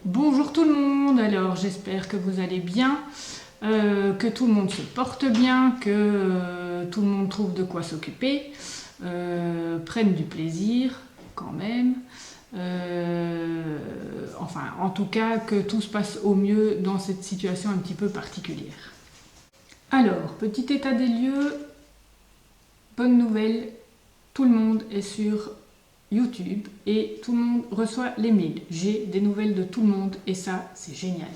Bonjour tout le monde, alors j'espère que vous allez bien, que tout le monde se porte bien, que tout le monde trouve de quoi s'occuper, prenne du plaisir quand même, enfin en tout cas que tout se passe au mieux dans cette situation un petit peu particulière. Alors, petit état des lieux, bonne nouvelle, tout le monde est sur YouTube et tout le monde reçoit les mails. J'ai des nouvelles de tout le monde et ça, c'est génial.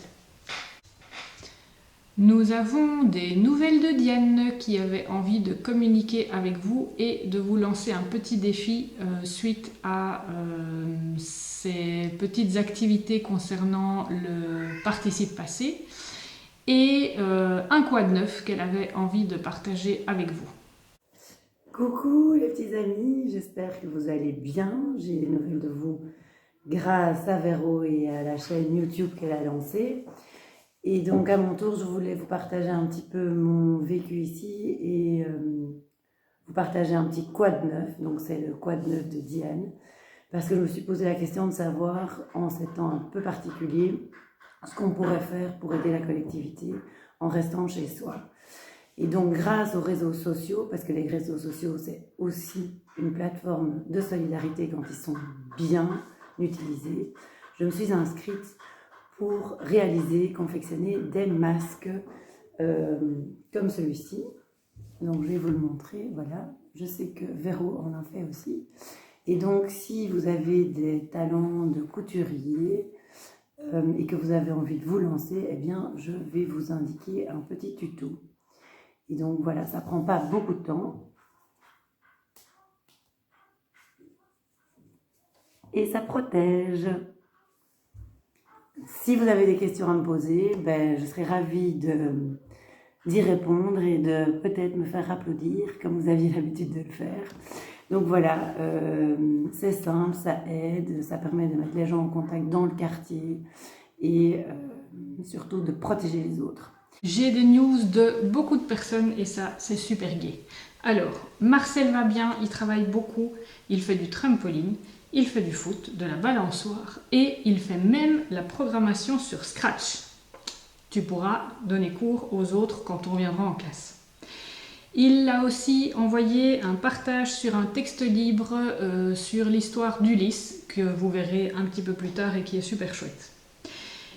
Nous avons des nouvelles de Diane qui avait envie de communiquer avec vous et de vous lancer un petit défi suite à ces petites activités concernant le participe passé et un quad neuf qu'elle avait envie de partager avec vous. Coucou les petits amis, j'espère que vous allez bien. J'ai des nouvelles de vous grâce à Véro et à la chaîne YouTube qu'elle a lancée. Et donc à mon tour, je voulais vous partager un petit peu mon vécu ici et vous partager un petit quad neuf. Donc c'est le quad neuf de Diane. Parce que je me suis posé la question de savoir, en ces temps un peu particuliers, ce qu'on pourrait faire pour aider la collectivité en restant chez soi. Et donc, grâce aux réseaux sociaux, parce que les réseaux sociaux, c'est aussi une plateforme de solidarité quand ils sont bien utilisés, je me suis inscrite pour réaliser, confectionner des masques comme celui-ci. Donc, je vais vous le montrer, voilà. Je sais que Véro en a fait aussi. Et donc, si vous avez des talents de couturier et que vous avez envie de vous lancer, eh bien, je vais vous indiquer un petit tuto. Et donc voilà, ça prend pas beaucoup de temps. Et ça protège. Si vous avez des questions à me poser, je serai ravie d'y répondre et de peut-être me faire applaudir comme vous aviez l'habitude de le faire. Donc voilà, c'est simple, ça aide, ça permet de mettre les gens en contact dans le quartier et surtout de protéger les autres. J'ai des news de beaucoup de personnes et ça, c'est super gai. Alors, Marcel va bien, il travaille beaucoup, il fait du trampoline, il fait du foot, de la balançoire et il fait même la programmation sur Scratch. Tu pourras donner cours aux autres quand on viendra en classe. Il a aussi envoyé un partage sur un texte libre sur l'histoire d'Ulysse, que vous verrez un petit peu plus tard et qui est super chouette.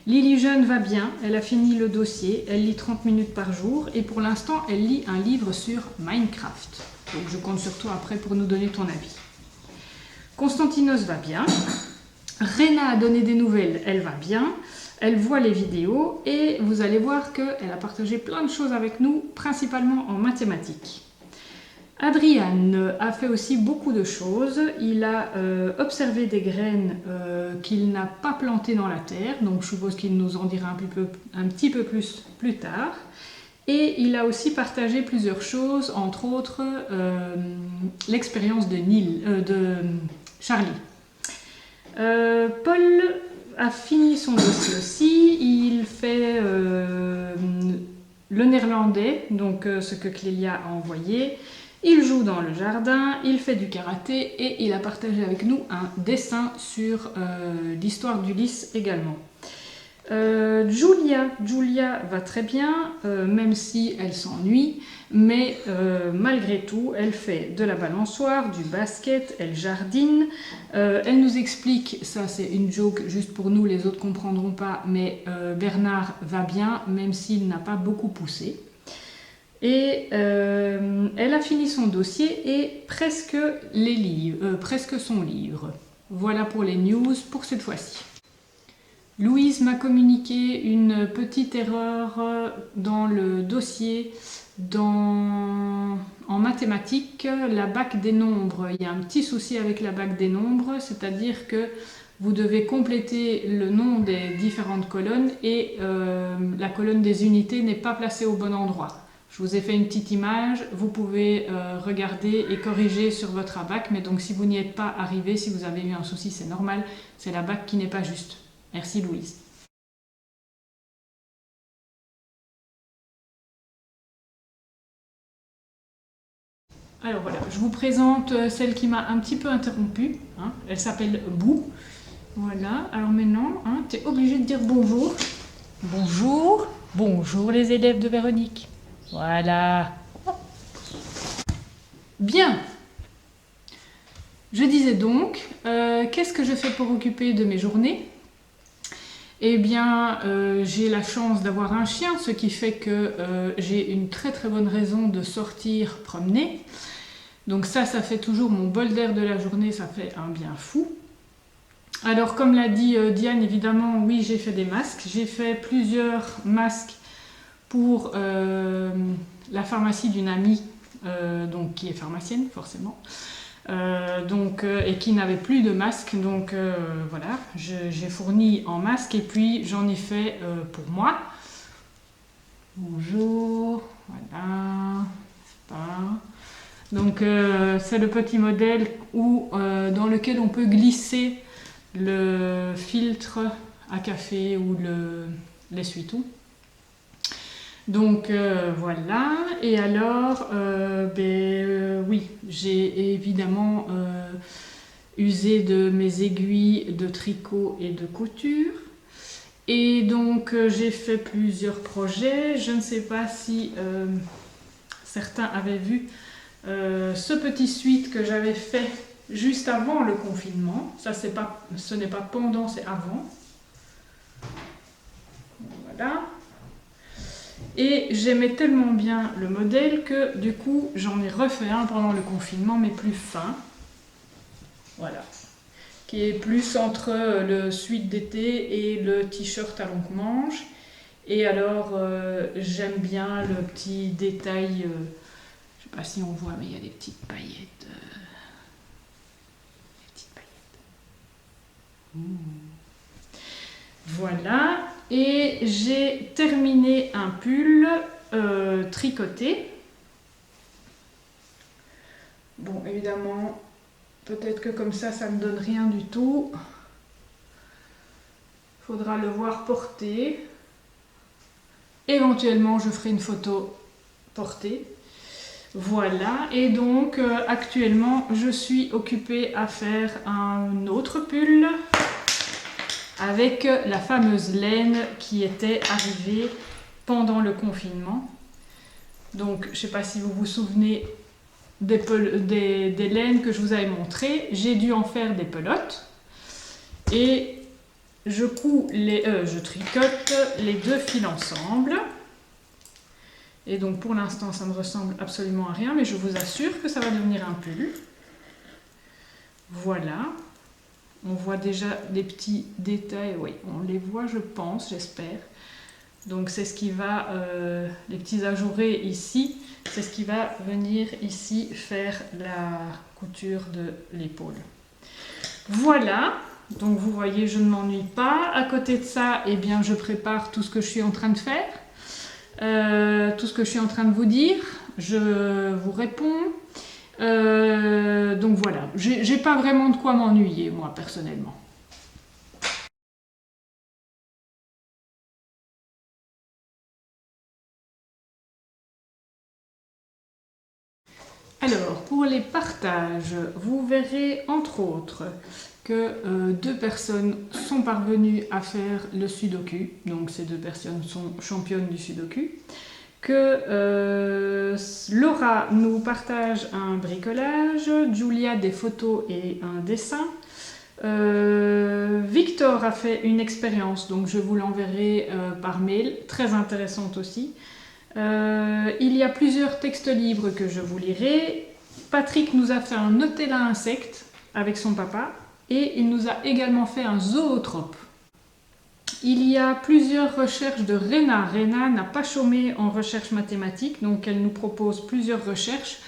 Lily Jeune va bien, elle a fini le dossier, elle lit 30 minutes par jour et pour l'instant elle lit un livre sur Minecraft. Donc je compte sur toi après pour nous donner ton avis. Constantinos va bien, Rena a donné des nouvelles, elle va bien, elle voit les vidéos et vous allez voir qu'elle a partagé plein de choses avec nous, principalement en mathématiques. Adrian a fait aussi beaucoup de choses. Il a observé des graines qu'il n'a pas plantées dans la terre, donc je suppose qu'il nous en dira un petit peu plus tard. Et il a aussi partagé plusieurs choses, entre autres l'expérience de Charlie. Paul a fini son dossier aussi. Il fait le néerlandais, donc ce que Clélia a envoyé. Il joue dans le jardin, il fait du karaté et il a partagé avec nous un dessin sur l'histoire d'Ulysse également. Julia va très bien, même si elle s'ennuie, mais malgré tout, elle fait de la balançoire, du basket, elle jardine, elle nous explique, ça c'est une joke juste pour nous, les autres comprendront pas, mais Bernard va bien, même s'il n'a pas beaucoup poussé. Et elle a fini son dossier et presque son livre. Voilà pour les news pour cette fois-ci. Louise m'a communiqué une petite erreur dans le dossier en mathématiques, la bac des nombres. Il y a un petit souci avec la bac des nombres, c'est-à-dire que vous devez compléter le nom des différentes colonnes et la colonne des unités n'est pas placée au bon endroit. Je vous ai fait une petite image, vous pouvez regarder et corriger sur votre abac, mais donc si vous n'y êtes pas arrivé, si vous avez eu un souci, c'est normal, c'est la bac qui n'est pas juste. Merci Louise. Alors voilà, je vous présente celle qui m'a un petit peu interrompue, hein. Elle s'appelle Bou. Voilà, alors maintenant, hein, tu es obligé de dire bonjour. Bonjour, bonjour les élèves de Véronique. Voilà. Bien. Je disais donc, qu'est-ce que je fais pour occuper de mes journées? Eh bien, j'ai la chance d'avoir un chien, ce qui fait que j'ai une très très bonne raison de sortir promener. Donc ça fait toujours mon bol d'air de la journée, ça fait un bien fou. Alors comme l'a dit Diane, évidemment, oui, j'ai fait des masques. J'ai fait plusieurs masques pour la pharmacie d'une amie, donc qui est pharmacienne forcément, et qui n'avait plus de masque. Donc voilà, j'ai fourni en masque et puis j'en ai fait pour moi. Bonjour, voilà, voilà. Donc c'est le petit modèle dans lequel on peut glisser le filtre à café ou l'essuie-tout. Donc voilà, et alors, oui, j'ai évidemment usé de mes aiguilles de tricot et de couture. Et donc j'ai fait plusieurs projets. Je ne sais pas si certains avaient vu ce petit suite que j'avais fait juste avant le confinement. Ça, ce n'est pas pendant, c'est avant. Voilà. Et j'aimais tellement bien le modèle que du coup j'en ai refait un pendant le confinement, mais plus fin. Voilà. Qui est plus entre le sweat d'été et le t-shirt à longue manche. Et alors j'aime bien le petit détail, je ne sais pas si on voit, mais il y a des petites paillettes. Voilà, et j'ai terminé un pull tricoté. Bon, évidemment, peut-être que comme ça ne donne rien du tout. Faudra le voir porter. Éventuellement, je ferai une photo portée. Voilà, et donc actuellement, je suis occupée à faire un autre pull avec la fameuse laine qui était arrivée pendant le confinement. Donc, je ne sais pas si vous vous souvenez des laines que je vous avais montrées. J'ai dû en faire des pelotes. Et je tricote les deux fils ensemble. Et donc, pour l'instant, ça ne ressemble absolument à rien, mais je vous assure que ça va devenir un pull. Voilà. On voit déjà des petits détails, oui, on les voit, je pense, j'espère. Donc c'est ce qui va, les petits ajourés ici, c'est ce qui va venir ici faire la couture de l'épaule. Voilà, donc vous voyez, je ne m'ennuie pas. À côté de ça, eh bien, je prépare tout ce que je suis en train de faire, tout ce que je suis en train de vous dire. Je vous réponds. Donc voilà, j'ai pas vraiment de quoi m'ennuyer, moi, personnellement. Alors, pour les partages, vous verrez entre autres que deux personnes sont parvenues à faire le sudoku, donc ces deux personnes sont championnes du sudoku, que Laura nous partage un bricolage, Julia des photos et un dessin, Victor a fait une expérience, donc je vous l'enverrai par mail, très intéressante aussi. Il y a plusieurs textes libres que je vous lirai. Patrick nous a fait un Nutella insecte avec son papa et il nous a également fait un zootrope. Il y a plusieurs recherches de Rena. Rena n'a pas chômé en recherche mathématique, donc elle nous propose plusieurs recherches.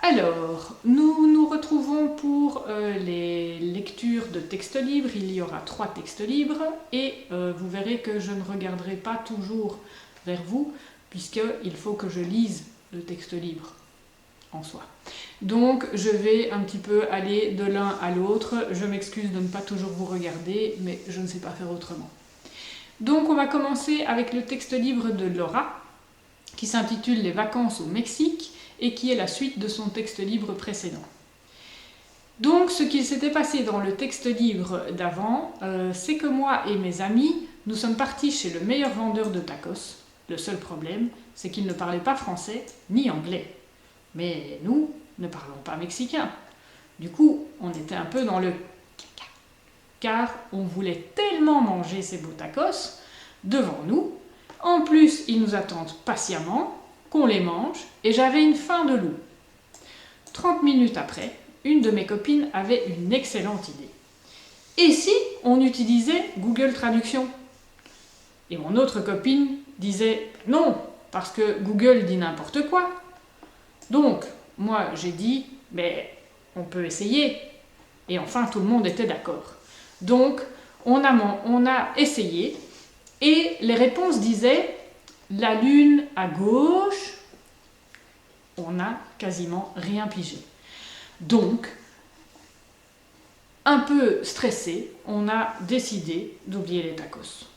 Alors, nous nous retrouvons pour les lectures de textes libres. Il y aura 3 textes libres et vous verrez que je ne regarderai pas toujours vers vous puisqu'il faut que je lise le texte libre en soi. Donc je vais un petit peu aller de l'un à l'autre. Je m'excuse de ne pas toujours vous regarder, mais je ne sais pas faire autrement. Donc on va commencer avec le texte libre de Laura, qui s'intitule « Les vacances au Mexique » et qui est la suite de son texte libre précédent. Donc ce qu'il s'était passé dans le texte libre d'avant, c'est que moi et mes amis, nous sommes partis chez le meilleur vendeur de tacos. Le seul problème, c'est qu'il ne parlait pas français ni anglais. Mais nous ne parlons pas mexicain. Du coup, on était un peu dans le caca, car on voulait tellement manger ces beaux tacos devant nous. En plus, ils nous attendent patiemment, qu'on les mange, et j'avais une faim de loup. 30 minutes après, une de mes copines avait une excellente idée. Et si on utilisait Google Traduction? Et mon autre copine disait non, parce que Google dit n'importe quoi. Donc, moi j'ai dit, mais on peut essayer. Et enfin, tout le monde était d'accord. Donc, on a essayé, et les réponses disaient la lune à gauche. On n'a quasiment rien pigé. Donc, un peu stressé, on a décidé d'oublier les tacos.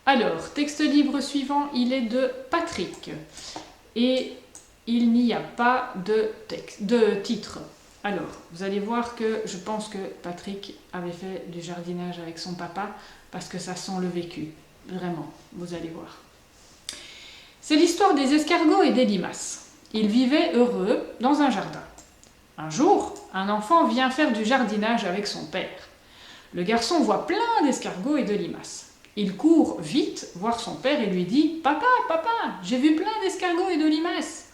Alors, texte libre suivant, il est de Patrick. Et il n'y a pas de titre. Alors, vous allez voir que je pense que Patrick avait fait du jardinage avec son papa parce que ça sent le vécu. Vraiment, vous allez voir. C'est l'histoire des escargots et des limaces. Ils vivaient heureux dans un jardin. Un jour, un enfant vient faire du jardinage avec son père. Le garçon voit plein d'escargots et de limaces. Il court vite voir son père et lui dit « Papa, papa, j'ai vu plein d'escargots et de limaces !»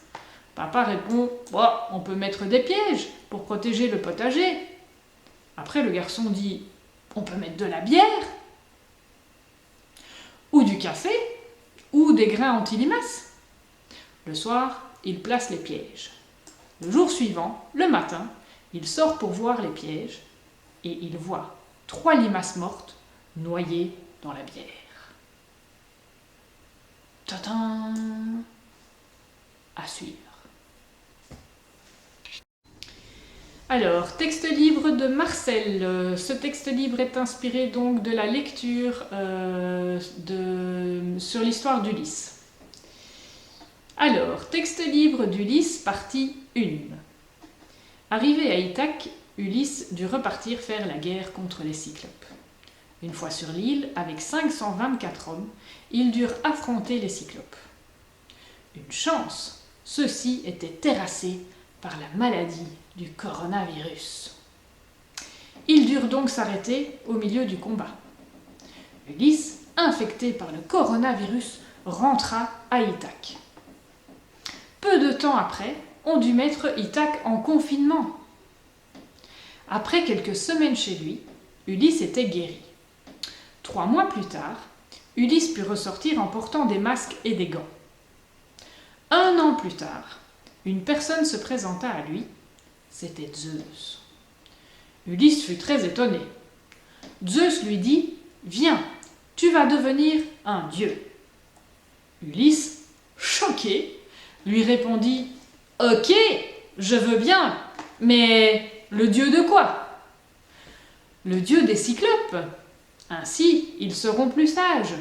Papa répond « On peut mettre des pièges pour protéger le potager. » Après, le garçon dit « On peut mettre de la bière ou du café ou des grains anti-limaces. » Le soir, il place les pièges. Le jour suivant, le matin, il sort pour voir les pièges et il voit 3 limaces mortes noyées dans la bière. Tadam! À suivre. Alors, texte libre de Marcel. Ce texte libre est inspiré donc de la lecture sur l'histoire d'Ulysse. Alors, texte libre d'Ulysse, partie 1. Arrivé à Ithaque, Ulysse dut repartir faire la guerre contre les Cyclopes. Une fois sur l'île, avec 524 hommes, ils durent affronter les Cyclopes. Une chance, ceux-ci étaient terrassés par la maladie du coronavirus. Ils durent donc s'arrêter au milieu du combat. Ulysse, infecté par le coronavirus, rentra à Ithaque. Peu de temps après, on dut mettre Ithaque en confinement. Après quelques semaines chez lui, Ulysse était guéri. 3 mois plus tard, Ulysse put ressortir en portant des masques et des gants. 1 an plus tard, une personne se présenta à lui, c'était Zeus. Ulysse fut très étonné. Zeus lui dit « Viens, tu vas devenir un dieu. » Ulysse, choqué, lui répondit « Ok, je veux bien, mais le dieu de quoi ? » Le dieu des Cyclopes. Ainsi, ils seront plus sages.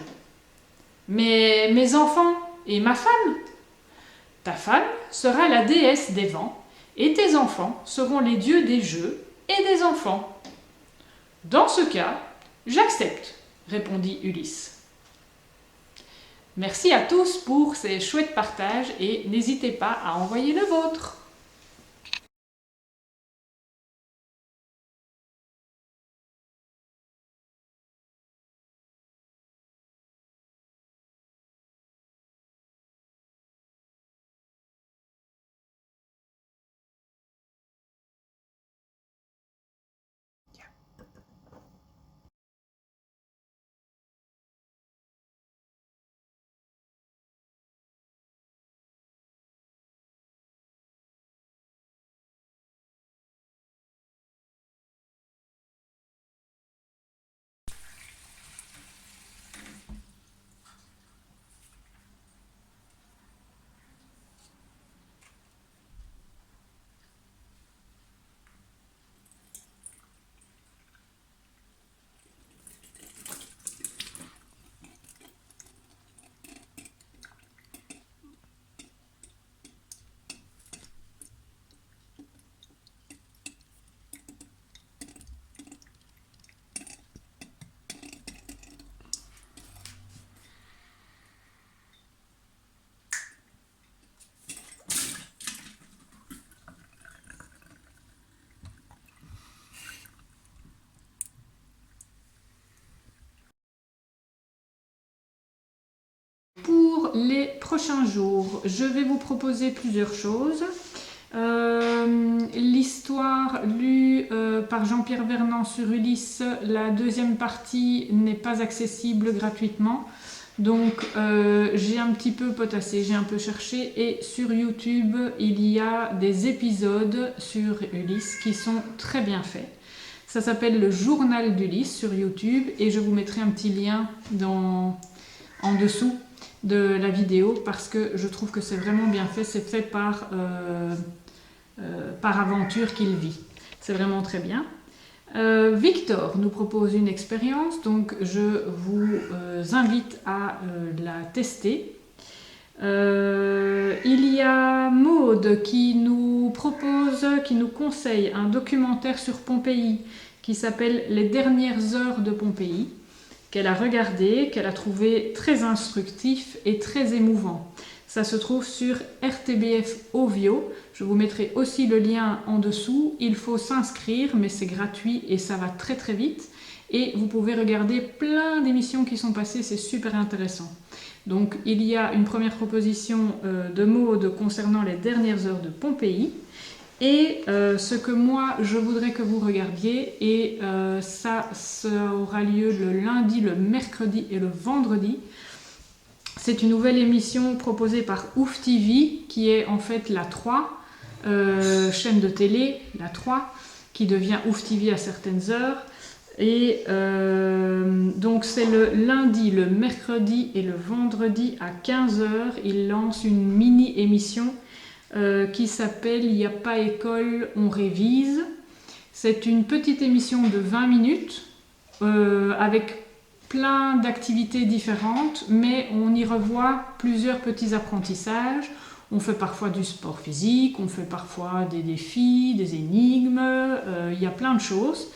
Mais mes enfants et ma femme ? Ta femme sera la déesse des vents, et tes enfants seront les dieux des jeux et des enfants. Dans ce cas, j'accepte, répondit Ulysse. Merci à tous pour ces chouettes partages et n'hésitez pas à envoyer le vôtre. les prochains jours, je vais vous proposer plusieurs choses. L'histoire lue par Jean-Pierre Vernant sur Ulysse, la deuxième partie n'est pas accessible gratuitement. Donc j'ai un petit peu potassé, j'ai un peu cherché et sur YouTube il y a des épisodes sur Ulysse qui sont très bien faits. Ça s'appelle le journal d'Ulysse sur YouTube et je vous mettrai un petit lien en dessous de la vidéo parce que je trouve que c'est vraiment bien fait. C'est fait par aventure qu'il vit. C'est vraiment très bien. Victor nous propose une expérience, donc je vous invite à la tester. Il y a Maude qui nous conseille un documentaire sur Pompéi qui s'appelle Les dernières heures de Pompéi, qu'elle a regardé, qu'elle a trouvé très instructif et très émouvant. Ça se trouve sur RTBF Ovio. Je vous mettrai aussi le lien en dessous. Il faut s'inscrire, mais c'est gratuit et ça va très très vite. Et vous pouvez regarder plein d'émissions qui sont passées, c'est super intéressant. Donc il y a une première proposition de Maude concernant les dernières heures de Pompéi. Et ce que moi je voudrais que vous regardiez, et ça aura lieu le lundi, le mercredi et le vendredi. C'est une nouvelle émission proposée par Ouf TV, qui est en fait la 3, chaîne de télé, la 3, qui devient Ouf TV à certaines heures. Et donc c'est le lundi, le mercredi et le vendredi à 15 h. Ils lancent une mini-émission qui s'appelle « Il n'y a pas école, on révise ». C'est une petite émission de 20 minutes avec plein d'activités différentes, mais on y revoit plusieurs petits apprentissages. On fait parfois du sport physique, on fait parfois des défis, des énigmes, il y a plein de choses.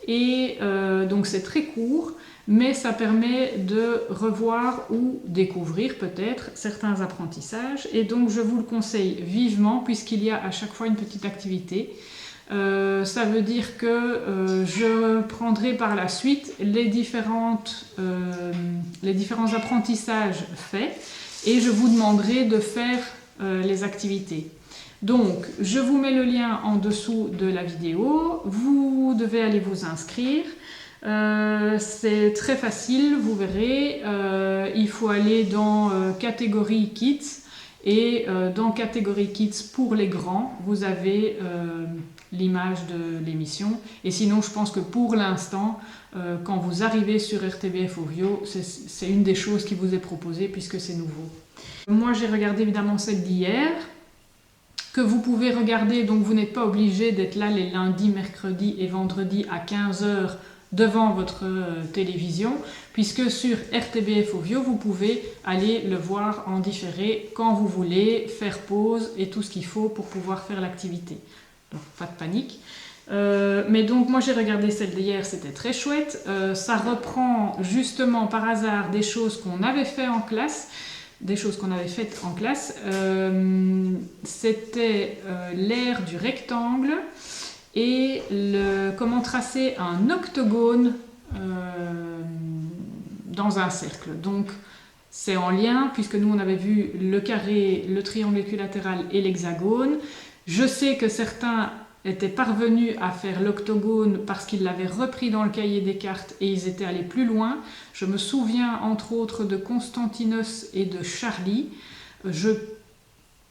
Et donc c'est très court, mais ça permet de revoir ou découvrir peut-être certains apprentissages. Et donc je vous le conseille vivement puisqu'il y a à chaque fois une petite activité. Ça veut dire que je prendrai par la suite les différents apprentissages faits et je vous demanderai de faire les activités. Donc, je vous mets le lien en dessous de la vidéo, vous devez aller vous inscrire. C'est très facile, vous verrez. Il faut aller dans catégorie Kids et dans catégorie Kids pour les grands, vous avez l'image de l'émission. Et sinon, je pense que pour l'instant, quand vous arrivez sur RTBF Ovio, c'est une des choses qui vous est proposée puisque c'est nouveau. Moi, j'ai regardé évidemment celle d'hier, que vous pouvez regarder, donc vous n'êtes pas obligé d'être là les lundis, mercredis et vendredis à 15 h devant votre télévision, puisque sur RTBF Ovio, vous pouvez aller le voir en différé quand vous voulez, faire pause et tout ce qu'il faut pour pouvoir faire l'activité. Donc pas de panique. Mais donc moi j'ai regardé celle d'hier, c'était très chouette. Ça reprend justement par hasard des choses qu'on avait fait en classe, c'était l'ère du rectangle et comment tracer un octogone dans un cercle. Donc c'est en lien puisque nous on avait vu le carré, le triangle équilatéral et l'hexagone. Je sais que certains étaient parvenus à faire l'octogone parce qu'ils l'avaient repris dans le cahier des cartes et ils étaient allés plus loin. Je me souviens entre autres de Constantinos et de Charlie. Je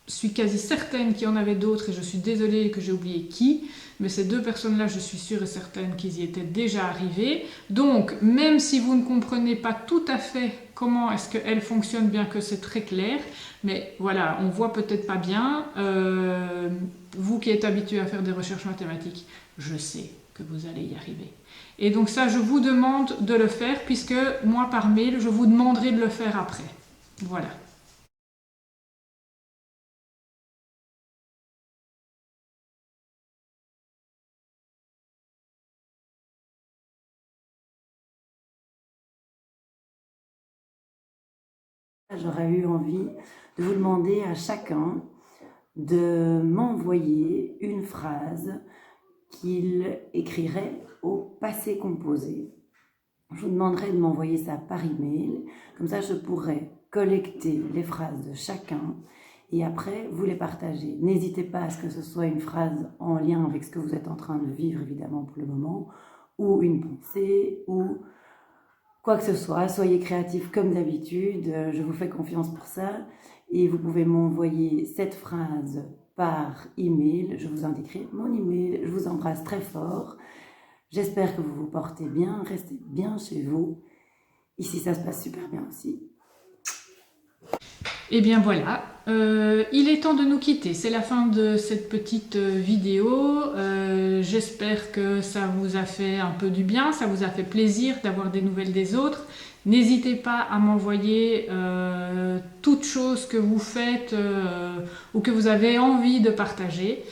suis quasi certaine qu'il y en avait d'autres et je suis désolée que j'ai oublié qui, mais ces deux personnes-là, je suis sûre et certaine qu'ils y étaient déjà arrivés. Donc, même si vous ne comprenez pas tout à fait comment est-ce qu'elle fonctionne, bien que c'est très clair, mais voilà, on voit peut-être pas bien. Vous qui êtes habitué à faire des recherches mathématiques, je sais que vous allez y arriver. Et donc ça, je vous demande de le faire, puisque moi, par mail, je vous demanderai de le faire après. Voilà. J'aurais eu envie de vous demander à chacun de m'envoyer une phrase qu'il écrirait au passé composé. Je vous demanderai de m'envoyer ça par email, comme ça je pourrais collecter les phrases de chacun et après vous les partagez. N'hésitez pas à ce que ce soit une phrase en lien avec ce que vous êtes en train de vivre évidemment pour le moment, ou une pensée, ou quoi que ce soit. Soyez créatifs comme d'habitude, je vous fais confiance pour ça et vous pouvez m'envoyer cette phrase par email, je vous indiquerai mon email. Je vous embrasse très fort, j'espère que vous vous portez bien, restez bien chez vous, ici ça se passe super bien aussi. Et bien voilà, il est temps de nous quitter, c'est la fin de cette petite vidéo. J'espère que ça vous a fait un peu du bien, ça vous a fait plaisir d'avoir des nouvelles des autres. N'hésitez pas à m'envoyer toutes choses que vous faites ou que vous avez envie de partager.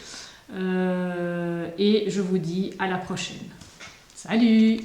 Et je vous dis à la prochaine. Salut!